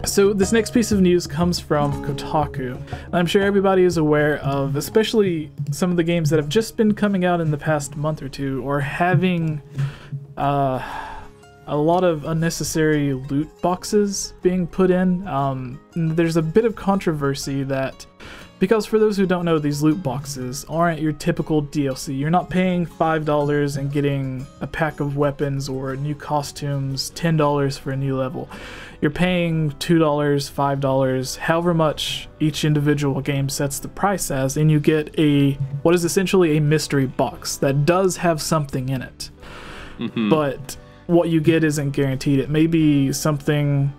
So this next piece of news comes from Kotaku. I'm sure everybody is aware of, especially some of the games that have just been coming out in the past month or two, or having a lot of unnecessary loot boxes being put in. There's a bit of controversy that, because for those who don't know, these loot boxes aren't your typical DLC. You're not paying $5 and getting a pack of weapons or new costumes, $10 for a new level. You're paying $2, $5, however much each individual game sets the price as, and you get what is essentially a mystery box that does have something in it. But what you get isn't guaranteed. It may be something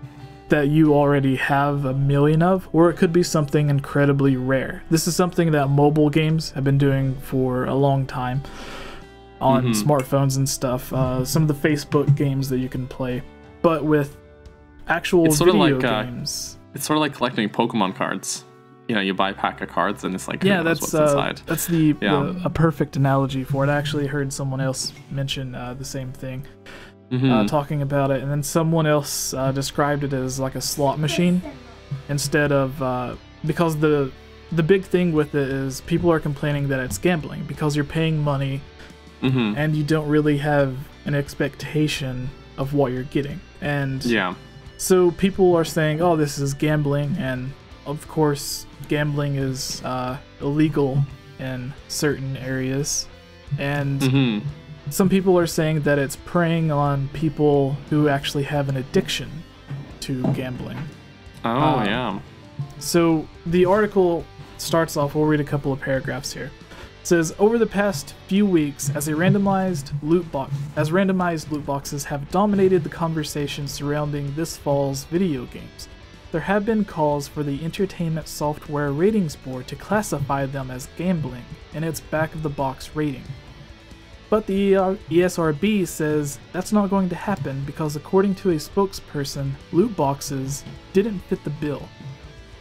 that you already have a million of, or it could be something incredibly rare. This is something that mobile games have been doing for a long time on smartphones and stuff. Some of the Facebook games that you can play, but with actual video games. It's sort of like collecting Pokemon cards. You know, you buy a pack of cards and it's like, yeah, what's inside. That's a perfect analogy for it. I actually heard someone else mention the same thing. Talking about it, and then someone else described it as like a slot machine instead of because the big thing with it is people are complaining that it's gambling because you're paying money and you don't really have an expectation of what you're getting, and so people are saying, oh, this is gambling, and of course gambling is illegal in certain areas, and some people are saying that it's preying on people who actually have an addiction to gambling. So the article starts off, we'll read a couple of paragraphs here. It says, over the past few weeks, as randomized loot boxes have dominated the conversation surrounding this fall's video games, there have been calls for the Entertainment Software Ratings Board to classify them as gambling in its back-of-the-box rating. But the ESRB says that's not going to happen because, according to a spokesperson, loot boxes didn't fit the bill.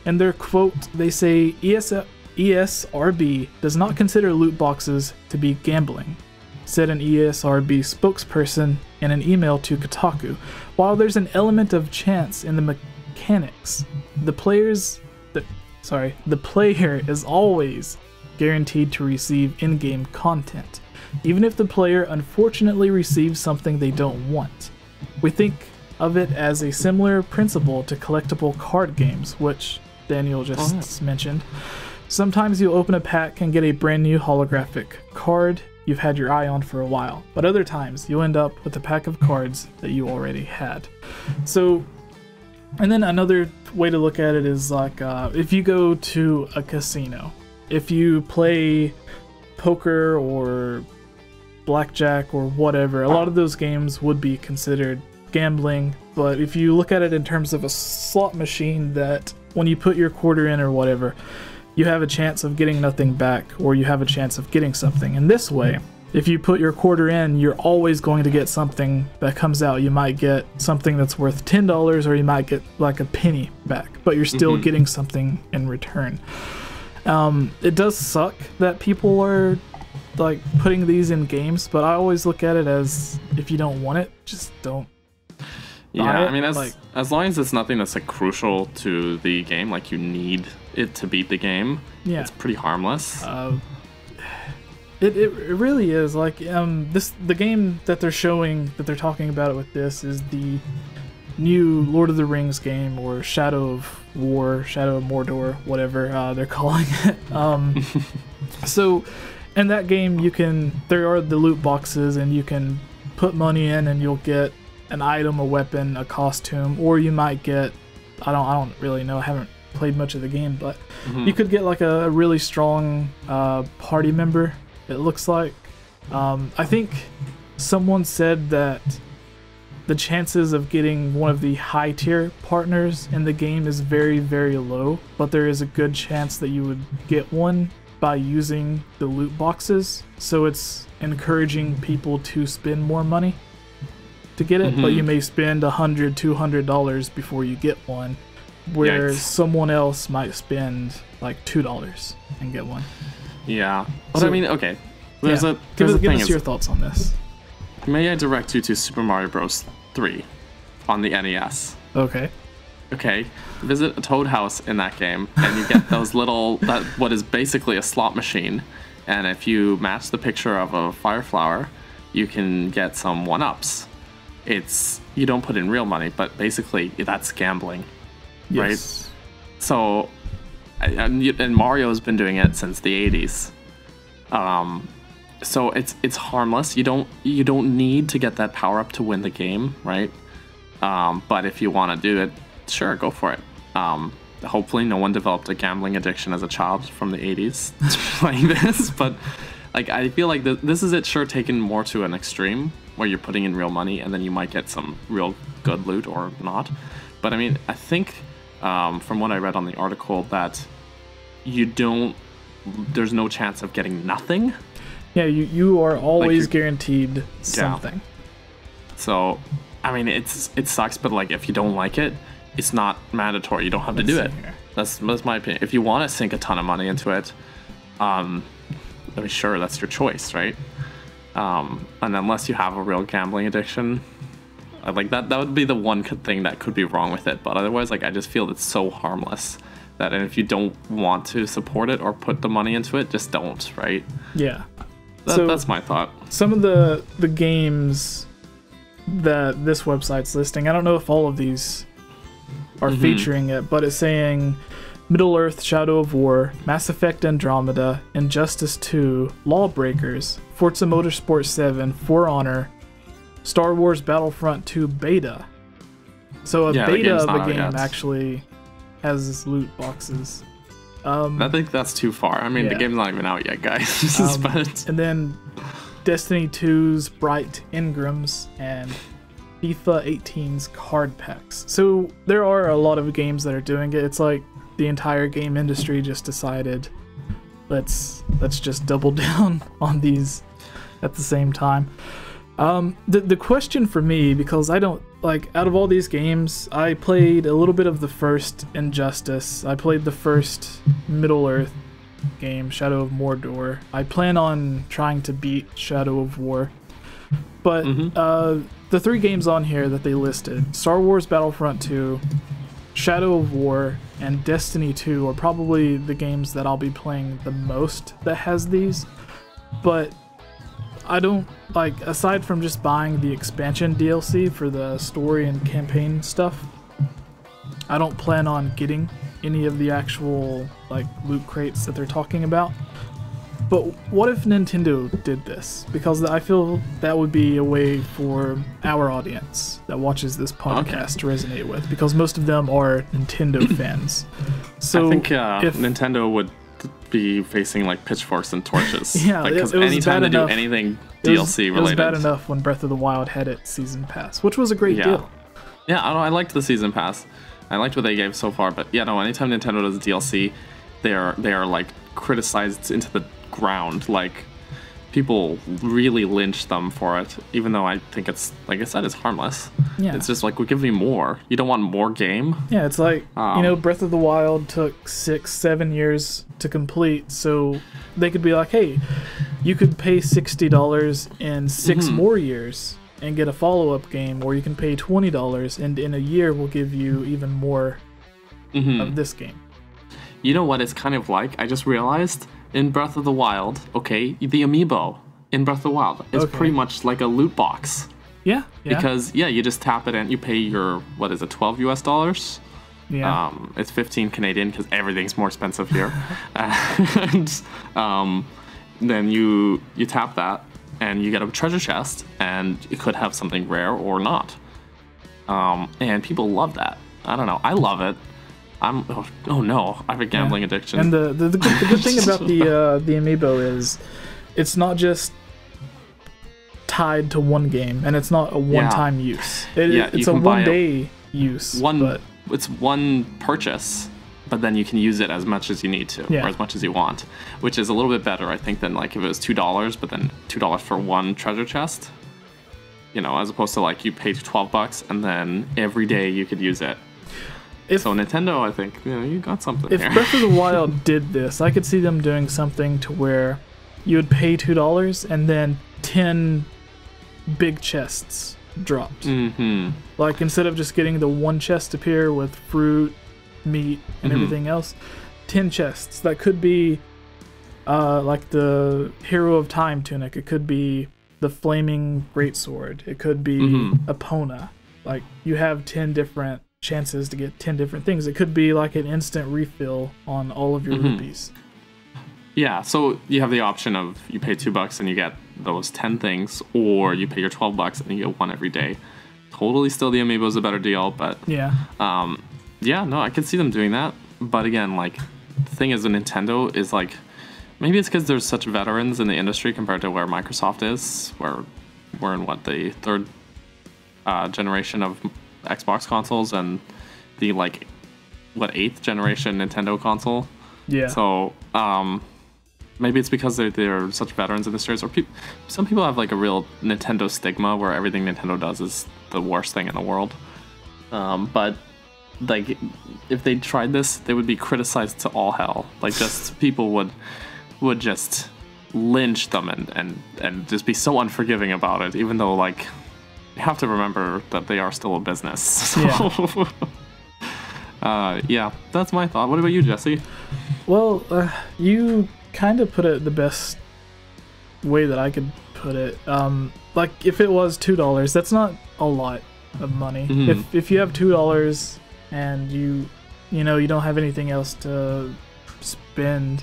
In their quote, they say ESRB does not consider loot boxes to be gambling, said an ESRB spokesperson in an email to Kotaku. While there's an element of chance in the mechanics, the player is always guaranteed to receive in-game content, even if the player unfortunately receives something they don't want. We think of it as a similar principle to collectible card games, which Daniel just mentioned. Sometimes you'll open a pack and get a brand new holographic card you've had your eye on for a while, but other times you'll end up with a pack of cards that you already had. So, and then another way to look at it is like if you go to a casino, if you play poker or blackjack or whatever, a lot of those games would be considered gambling. But if you look at it in terms of a slot machine, that when you put your quarter in or whatever, you have a chance of getting nothing back, or you have a chance of getting something. In this way, if you put your quarter in, you're always going to get something that comes out. You might get something that's worth $10, or you might get like a penny back, but you're still getting something in return. It does suck that people are like putting these in games, but I always look at it as, if you don't want it, just don't buy it. I mean, as long as it's nothing that's like crucial to the game, like you need it to beat the game, it's pretty harmless. It really is. Like the game that they're showing, that they're talking about it with this, is the new Lord of the Rings game, or Shadow of War, Shadow of Mordor, whatever they're calling it. So in that game, there are the loot boxes, and you can put money in and you'll get an item, a weapon, a costume, or you might get, I don't really know, I haven't played much of the game, but you could get like a really strong party member, it looks like. I think someone said that the chances of getting one of the high tier partners in the game is very, very low, but there is a good chance that you would get one by using the loot boxes. So it's encouraging people to spend more money to get it, but you may spend $100, $200 before you get one, where someone else might spend like $2 and get one. Yeah, but I mean, okay. Give us your thoughts on this. May I direct you to Super Mario Bros. 3 on the NES? Okay. Okay, visit a Toad house in that game, and you get those what is basically a slot machine. And if you match the picture of a fire flower, you can get some 1-ups. You don't put in real money, but basically that's gambling, right? So, and Mario's been doing it since the 80s. So it's harmless. You don't need to get that power up to win the game, right? But if you want to do it, sure, go for it. Hopefully no one developed a gambling addiction as a child from the 80s playing this, but like I feel like this is taken more to an extreme where you're putting in real money and then you might get some real good loot or not. But I mean, I think from what I read on the article that there's no chance of getting nothing. Yeah, you are always guaranteed something. Yeah. So, I mean, it sucks, but like if you don't like it, it's not mandatory. You don't have to do it. That's my opinion. If you want to sink a ton of money into it, I mean, sure, that's your choice, right? And unless you have a real gambling addiction, like that would be the one thing that could be wrong with it. But otherwise, like I just feel it's so harmless that, and if you don't want to support it or put the money into it, just don't, right? Yeah. That's my thought. Some of the games that this website's listing, I don't know if all of these are featuring it, but it's saying Middle-earth: Shadow of War, Mass Effect Andromeda, Injustice 2, Lawbreakers, Forza Motorsport 7, For Honor, Star Wars Battlefront 2 Beta. So beta of the game actually has loot boxes. I think that's too far. I mean, the game's not even out yet, guys. And then Destiny 2's Bright Engrams and FIFA 18's card packs. So there are a lot of games that are doing it. It's like the entire game industry just decided, let's just double down on these at the same time. The question for me, because I don't like, out of all these games, I played a little bit of the first Injustice. I played the first Middle-earth game, Shadow of Mordor. I plan on trying to beat Shadow of War. But the 3 games on here that they listed, Star Wars Battlefront 2, Shadow of War, and Destiny 2 are probably the games that I'll be playing the most that has these. But I don't, like, aside from just buying the expansion DLC for the story and campaign stuff, I don't plan on getting any of the actual, like, loot crates that they're talking about. But what if Nintendo did this? Because I feel that would be a way for our audience that watches this podcast to resonate with, because most of them are Nintendo fans. So I think if Nintendo would be facing like pitchforks and torches. Yeah, because it was anytime bad they enough. do anything DLC related, it was bad enough when Breath of the Wild had its season pass, which was a great deal. Yeah, I liked the season pass. I liked what they gave so far, but yeah, no. Anytime Nintendo does DLC, they are like criticized into the ground. Like people really lynch them for it, even though I think it's, like I said, it's harmless. Yeah, it's just like, well, give me more. You don't want more game? Yeah, it's like, you know, Breath of the Wild took 6-7 years to complete, so they could be like, hey, you could pay $60 in 6 more years and get a follow-up game, or you can pay $20 and in a year we'll give you even more of this game. You know what it's kind of like? I just realized in Breath of the Wild, okay, the amiibo in Breath of the Wild is pretty much like a loot box. Yeah. Because, you just tap it and you pay your, what is it, $12 US? Yeah. It's 15 Canadian because everything's more expensive here. And then you tap that and you get a treasure chest, and it could have something rare or not. And people love that. I don't know. I love it. Oh no, I have a gambling addiction. And the good thing about the amiibo is it's not just tied to one game, and it's not a one-time use. It's a one-day use. It's one purchase, but then you can use it as much as you need to, or as much as you want, which is a little bit better, I think, than like if it was $2, but then $2 for one treasure chest. You know, as opposed to like you paid $12 and then every day you could use it. So Nintendo, I think, you got something here. If Breath of the Wild did this, I could see them doing something to where you would pay $2 and then 10 big chests dropped. Like, instead of just getting the one chest appear with fruit, meat, and everything else, 10 chests. That could be like the Hero of Time tunic. It could be the Flaming Greatsword. It could be Epona. Like, you have 10 different chances to get 10 different things. It could be like an instant refill on all of your rupees. Yeah, so you have the option of you pay $2 and you get those 10 things, or you pay your $12 and you get one every day. Totally still the Amiibo's a better deal, but yeah, no, I could see them doing that. But again, like, the thing is with Nintendo is like, maybe it's because there's such veterans in the industry compared to where Microsoft is, where we're in the third generation of Xbox consoles and the like 8th generation Nintendo console. Yeah. So maybe it's because they're such veterans in the series, or some people have like a real Nintendo stigma where everything Nintendo does is the worst thing in the world. But like, if they tried this, they would be criticized to all hell. Like, just people would just lynch them and just be so unforgiving about it, even though, like, you have to remember that they are still a business. So, yeah, that's my thought. What about you, Jesse? Well, you kind of put it the best way that I could put it. Like, if it was $2, that's not a lot of money. If you have $2 and you don't have anything else to spend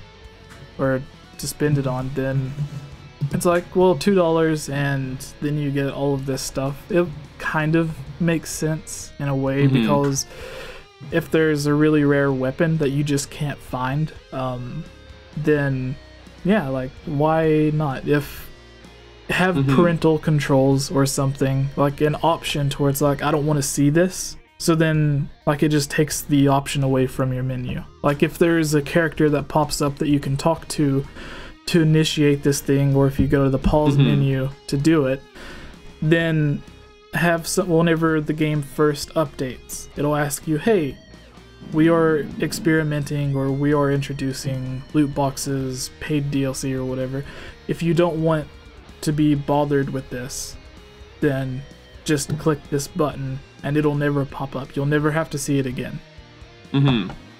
or to spend it on, then it's like, well, $2 and then you get all of this stuff. It kind of makes sense in a way, because if there's a really rare weapon that you just can't find, then yeah, like, why not? If have parental controls or something, like an option towards like, I don't want to see this, so then like it just takes the option away from your menu. Like, if there's a character that pops up that you can talk to initiate this thing, or if you go to the pause menu to do it, then have some, whenever the game first updates, it'll ask you, hey, we are experimenting, or we are introducing loot boxes, paid DLC or whatever. If you don't want to be bothered with this, then just click this button and it'll never pop up. You'll never have to see it again.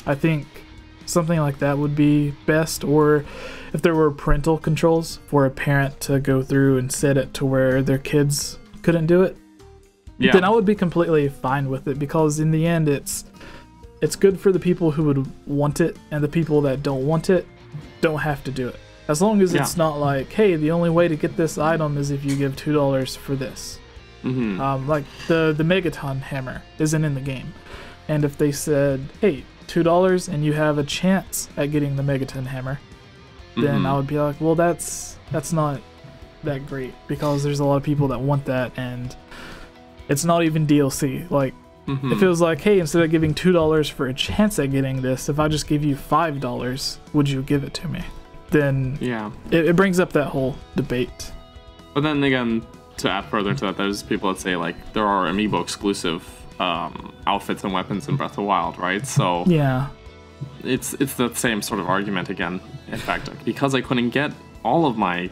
I think something like that would be best, or if there were parental controls for a parent to go through and set it to where their kids couldn't do it, then I would be completely fine with it, because in the end it's good for the people who would want it, and the people that don't want it don't have to do it. As long as it's not like, hey, the only way to get this item is if you give $2 for this. Like the Megaton hammer isn't in the game, and if they said, hey, $2 and you have a chance at getting the Megaton hammer, then I would be like, well, that's not that great, because there's a lot of people that want that, and it's not even DLC. Like, if it was like, hey, instead of giving $2 for a chance at getting this, if I just give you $5, would you give it to me? Then it brings up that whole debate. But then again, to add further to that, there's people that say, like, there are Amiibo exclusive outfits and weapons in Breath of the Wild, right? So yeah, it's the same sort of argument again. In fact, because I couldn't get all of my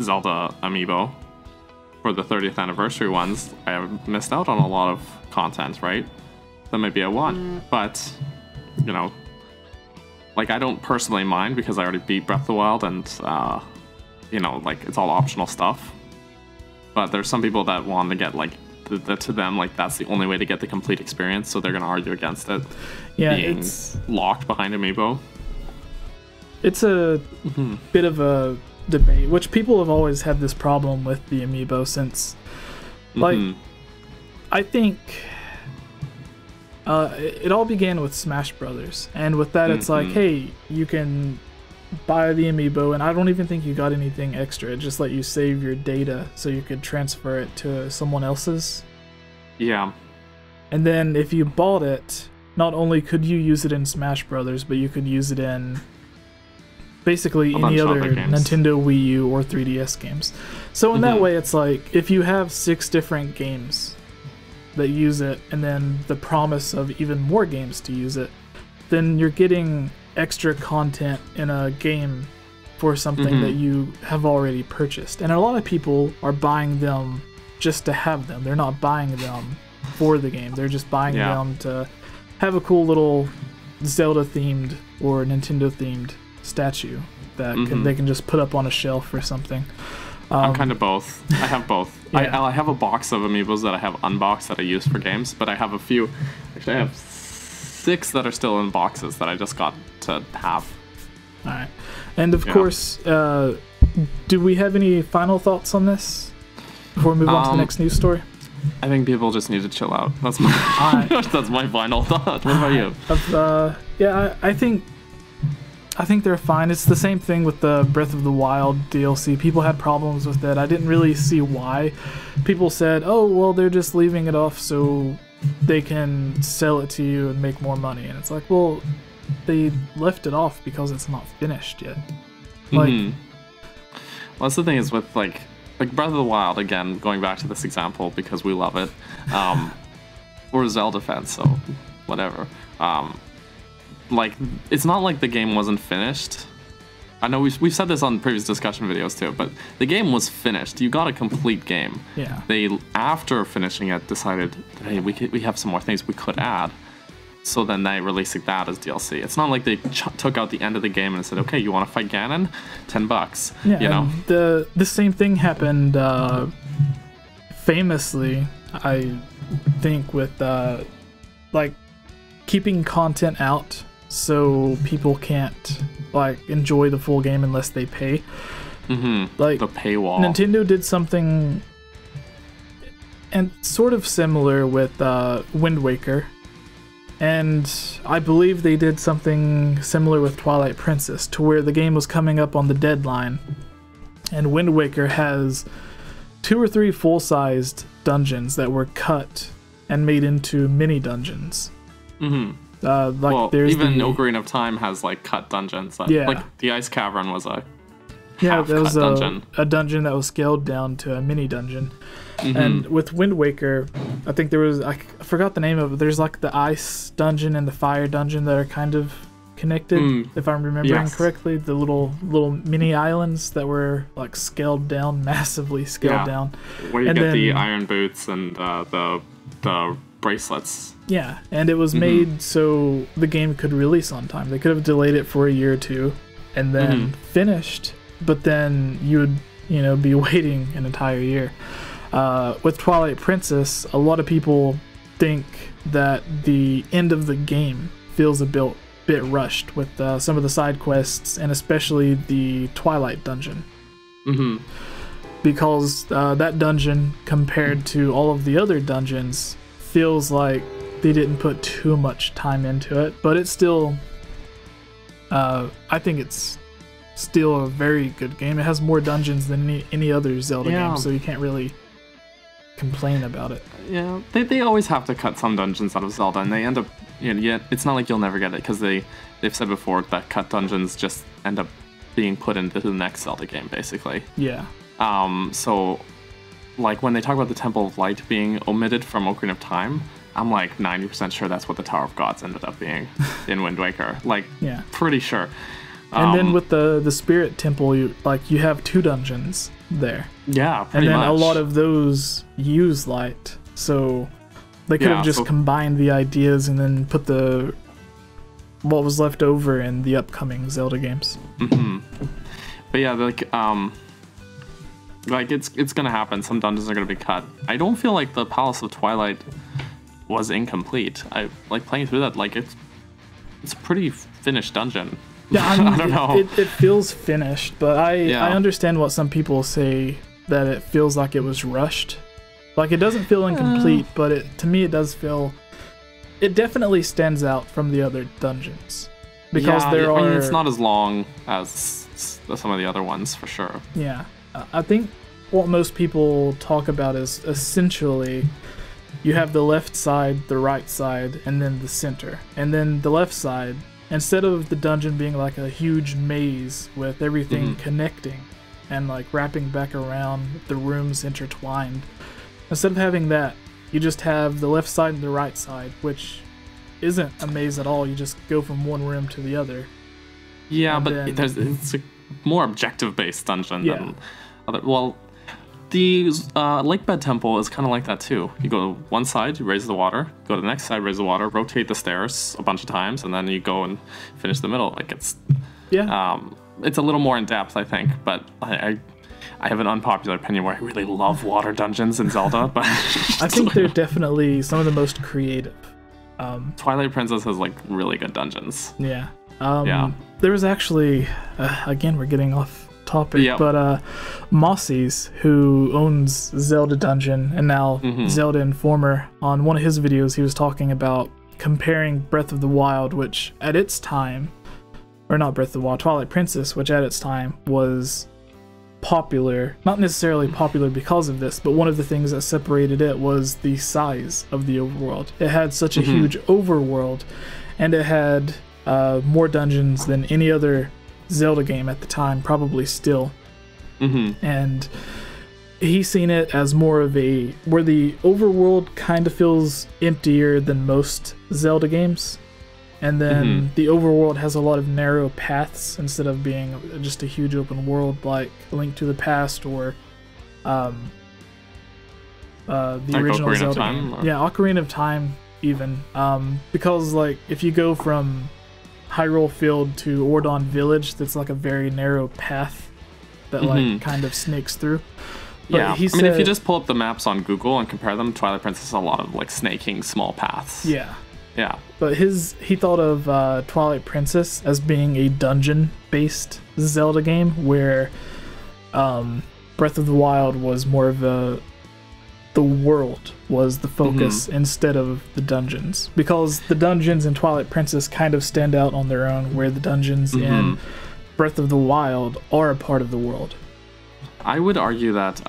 Zelda Amiibo for the 30th anniversary ones, I have missed out on a lot of content, right? That maybe I want, but you know, like, I don't personally mind, because I already beat Breath of the Wild, and you know, like, it's all optional stuff. But there's some people that want to get, like, to them, like, that's the only way to get the complete experience, so they're gonna argue against it being locked behind Amiibo. It's a bit of a debate, which people have always had this problem with the Amiibo since, like, I think it all began with Smash Brothers, and with that it's like, hey, you can buy the Amiibo, and I don't even think you got anything extra. It just let you save your data so you could transfer it to someone else's. Yeah. And then if you bought it, not only could you use it in Smash Brothers, but you could use it in basically any other Nintendo, Wii U, or 3DS games. So in that way, it's like, if you have 6 different games that use it, and then the promise of even more games to use it, then you're getting extra content in a game for something that you have already purchased. And a lot of people are buying them just to have them. They're not buying them for the game. They're just buying them to have a cool little Zelda-themed or Nintendo-themed statue that they can just put up on a shelf or something. I'm kind of both. I have both. Yeah. I have a box of Amiibos that I have unboxed that I use for games, but I have a few. Actually, I have 6 that are still in boxes that I just got to have. All right. And of course, do we have any final thoughts on this before we move on to the next news story? I think people just need to chill out. That's my that's my final thought. What about you? I think they're fine. It's the same thing with the Breath of the Wild DLC. People had problems with it. I didn't really see why. People said, "Oh, well, they're just leaving it off so they can sell it to you and make more money." And it's like, well, they left it off because it's not finished yet. Like, well, that's the thing is with like Breath of the Wild, again, going back to this example because we love it. We're Zelda fans, so whatever. Like, it's not like the game wasn't finished. I know we've said this on previous discussion videos too, but the game was finished. You got a complete game. Yeah. They, after finishing it, decided, hey, we have some more things we could add. So then they released that as DLC. It's not like they took out the end of the game and said, okay, you want to fight Ganon? $10. Yeah, you know? The same thing happened famously, I think, with like keeping content out so people can't like enjoy the full game unless they pay. Like the paywall. Nintendo did something and sort of similar with Wind Waker. And I believe they did something similar with Twilight Princess, to where the game was coming up on the deadline. And Wind Waker has 2 or 3 full-sized dungeons that were cut and made into mini dungeons. There's even Ocarina of Time has like cut dungeons. Like the Ice Cavern was a half-cut dungeon. A dungeon that was scaled down to a mini dungeon. And with Wind Waker, I think there was, I forgot the name of it, there's like the ice dungeon and the fire dungeon that are kind of connected, if I'm remembering correctly. The little mini islands that were like scaled down, massively scaled down. Where you get the iron boots and the bracelets. Yeah, and it was made so the game could release on time. They could have delayed it for a year or two and then finished, but then you would, be waiting an entire year. With Twilight Princess, a lot of people think that the end of the game feels a bit rushed with some of the side quests, and especially the Twilight dungeon. Because that dungeon, compared to all of the other dungeons, feels like they didn't put too much time into it. But it's still, I think it's still a very good game. It has more dungeons than any other Zelda game, so you can't really complain about it. Yeah, they always have to cut some dungeons out of Zelda, and they end up, it's not like you'll never get it, because they've said before that cut dungeons just end up being put into the next Zelda game, basically. Yeah. So, like, when they talk about the Temple of Light being omitted from Ocarina of Time, I'm like 90% sure that's what the Tower of Gods ended up being in Wind Waker. Like, pretty sure. And then with the Spirit Temple, you have 2 dungeons there. Yeah, pretty much. And then much. a lot of those use light, so they could have just combined the ideas and then put what was left over in the upcoming Zelda games. But yeah, like it's gonna happen. Some dungeons are gonna be cut. I don't feel like the Palace of Twilight was incomplete. I like playing through that. Like it's a pretty finished dungeon. Yeah, I mean, I don't know. It feels finished, but I understand what some people say, that it feels like it was rushed. Like, it doesn't feel incomplete, but to me it does feel... It definitely stands out from the other dungeons. Because I mean, it's not as long as some of the other ones, for sure. Yeah. I think what most people talk about is essentially you have the left side, the right side, and then the center. And then the left side, instead of the dungeon being like a huge maze with everything connecting and like wrapping back around, the rooms intertwined, instead of having that, you just have the left side and the right side, which isn't a maze at all. You just go from one room to the other. Yeah, but it's a more objective-based dungeon than other. Well, The lake bed temple is kind of like that too. You go to one side, you raise the water. Go to the next side, raise the water. Rotate the stairs a bunch of times, and then you go and finish the middle. Like it's it's a little more in depth, I think. But I have an unpopular opinion where I really love water dungeons in Zelda. But I think they're definitely some of the most creative. Twilight Princess has like really good dungeons. Yeah. There was actually again, we're getting off topic, but Mossy's, who owns Zelda Dungeon and now Zelda Informer, on one of his videos he was talking about comparing Breath of the Wild, which at its time, or not Breath of the Wild, Twilight Princess, which at its time was popular, not necessarily popular because of this, but one of the things that separated it was the size of the overworld. It had such a huge overworld, and it had more dungeons than any other Zelda game at the time, probably still. And he's seen it as more of a, where the overworld kind of feels emptier than most Zelda games, and then the overworld has a lot of narrow paths instead of being just a huge open world like Link to the Past or the like original Ocarina Zelda of Time, game. or? Yeah, Ocarina of Time even, because like if you go from Hyrule Field to Ordon Village, that's like a very narrow path that like kind of snakes through. But yeah, I mean, if you just pull up the maps on Google and compare them, Twilight Princess has a lot of like snaking small paths. Yeah. Yeah. But he thought of Twilight Princess as being a dungeon-based Zelda game, where Breath of the Wild was more of the world was the focus instead of the dungeons, because the dungeons in Twilight Princess kind of stand out on their own, where the dungeons in Breath of the Wild are a part of the world. I would argue that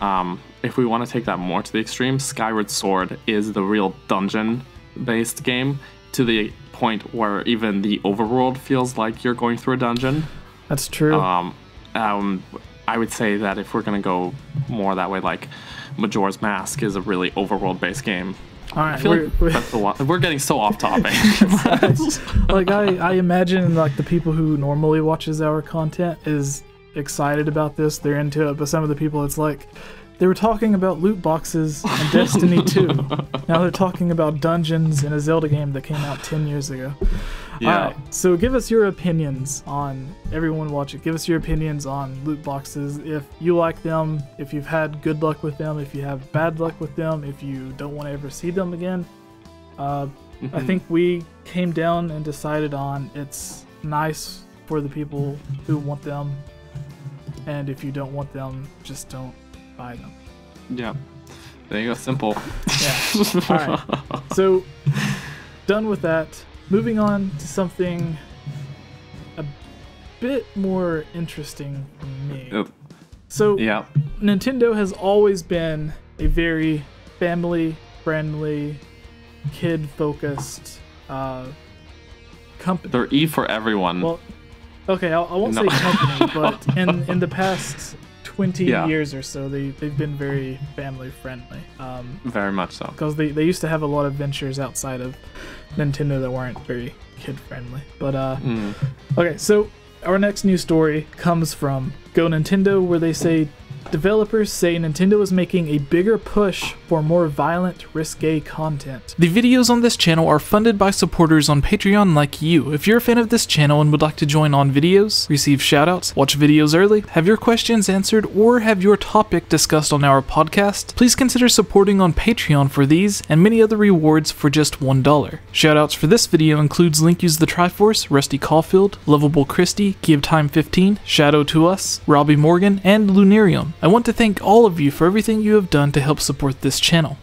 if we want to take that more to the extreme, Skyward Sword is the real dungeon-based game, to the point where even the overworld feels like you're going through a dungeon. That's true. I would say that if we're going to go more that way, like Majora's Mask is a really overworld-based game. All right, I feel like we're getting so off topic. Like I imagine like the people who normally watches our content is excited about this, they're into it, but some of the people, it's like they were talking about loot boxes and Destiny 2. Now they're talking about dungeons in a Zelda game that came out 10 years ago. Yeah. Alright, so give us your opinions on, everyone watching, give us your opinions on loot boxes, if you like them, if you've had good luck with them, if you have bad luck with them, if you don't want to ever see them again. I think we came down and decided on it's nice for the people who want them, and if you don't want them, just don't buy them. Yeah. There you go. Simple. Yeah. Alright. So, done with that. Moving on to something a bit more interesting for me. So, Nintendo has always been a very family-friendly, kid-focused company. They're E for everyone. Well, okay, I won't say company, but in the past 20 years or so, they've been very family friendly. Very much so. Because they used to have a lot of ventures outside of Nintendo that weren't very kid friendly. But okay, so our next news story comes from Go Nintendo, where they say developers say Nintendo is making a bigger push for more violent, risque content. The videos on this channel are funded by supporters on Patreon like you. If you're a fan of this channel and would like to join on videos, receive shoutouts, watch videos early, have your questions answered, or have your topic discussed on our podcast, please consider supporting on Patreon for these and many other rewards for just $1. Shoutouts for this video includes Link Use the Triforce, Rusty Caulfield, Lovable Christie, Give Time 15, Shadow to Us, Robbie Morgan, and Lunarium. I want to thank all of you for everything you have done to help support this channel.